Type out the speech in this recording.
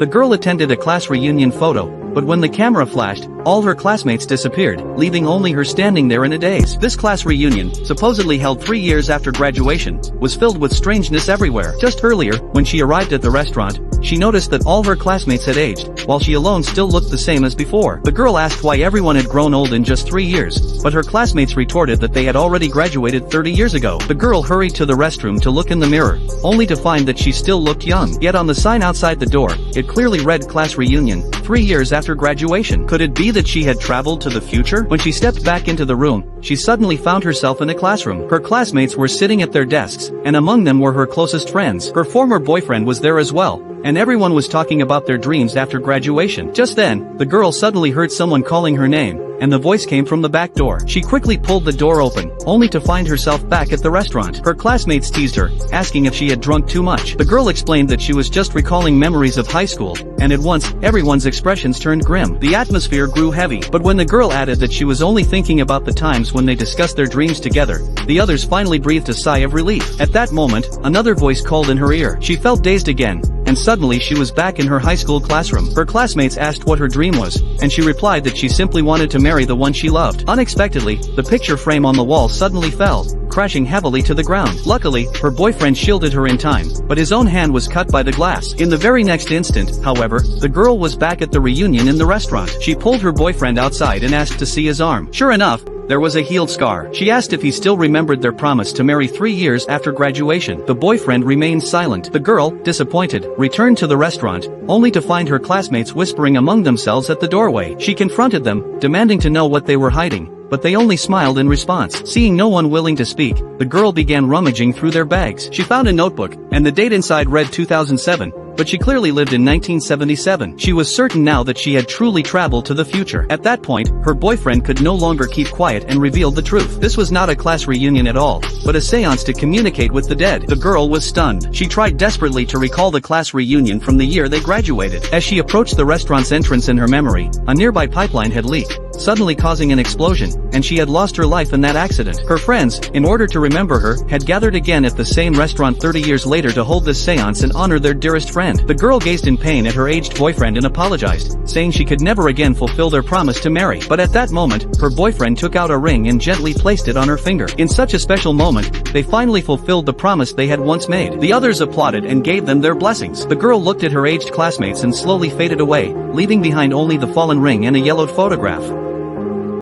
The girl attended a class reunion photo, but when the camera flashed, all her classmates disappeared, leaving only her standing there in a daze. This class reunion, supposedly held 3 years after graduation, was filled with strangeness everywhere. Just earlier, when she arrived at the restaurant, she noticed that all her classmates had aged, while she alone still looked the same as before. The girl asked why everyone had grown old in just 3 years, but her classmates retorted that they had already graduated 30 years ago. The girl hurried to the restroom to look in the mirror, only to find that she still looked young. Yet on the sign outside the door, it clearly read class reunion, 3 years after graduation. Could it be that she had traveled to the future? When she stepped back into the room, she suddenly found herself in a classroom. Her classmates were sitting at their desks, and among them were her closest friends. Her former boyfriend was there as well, and everyone was talking about their dreams after graduation. Just then, the girl suddenly heard someone calling her name, and the voice came from the back door. She quickly pulled the door open, only to find herself back at the restaurant. Her classmates teased her, asking if she had drunk too much. The girl explained that she was just recalling memories of high school, and at once, everyone's expressions turned grim. The atmosphere grew heavy, but when the girl added that she was only thinking about the times when they discussed their dreams together, the others finally breathed a sigh of relief. At that moment, another voice called in her ear. She felt dazed again, and suddenly she was back in her high school classroom. Her classmates asked what her dream was, and she replied that she simply wanted to marry the one she loved. Unexpectedly, the picture frame on the wall suddenly fell, crashing heavily to the ground. Luckily, her boyfriend shielded her in time, but his own hand was cut by the glass. In the very next instant, however, the girl was back at the reunion in the restaurant. She pulled her boyfriend outside and asked to see his arm. Sure enough, there was a healed scar. She asked if he still remembered their promise to marry 3 years after graduation. The boyfriend remained silent. The girl, disappointed, returned to the restaurant, only to find her classmates whispering among themselves at the doorway. She confronted them, demanding to know what they were hiding, but they only smiled in response. Seeing no one willing to speak, the girl began rummaging through their bags. She found a notebook, and the date inside read 2007. But she clearly lived in 1977. She was certain now that she had truly traveled to the future. At that point, her boyfriend could no longer keep quiet and revealed the truth. This was not a class reunion at all, but a seance to communicate with the dead. The girl was stunned. She tried desperately to recall the class reunion from the year they graduated. As she approached the restaurant's entrance in her memory, a nearby pipeline had leaked, suddenly causing an explosion, and she had lost her life in that accident. Her friends, in order to remember her, had gathered again at the same restaurant 30 years later to hold this seance and honor their dearest friend. The girl gazed in pain at her aged boyfriend and apologized, saying she could never again fulfill their promise to marry. But at that moment, her boyfriend took out a ring and gently placed it on her finger. In such a special moment, they finally fulfilled the promise they had once made. The others applauded and gave them their blessings. The girl looked at her aged classmates and slowly faded away, leaving behind only the fallen ring and a yellowed photograph.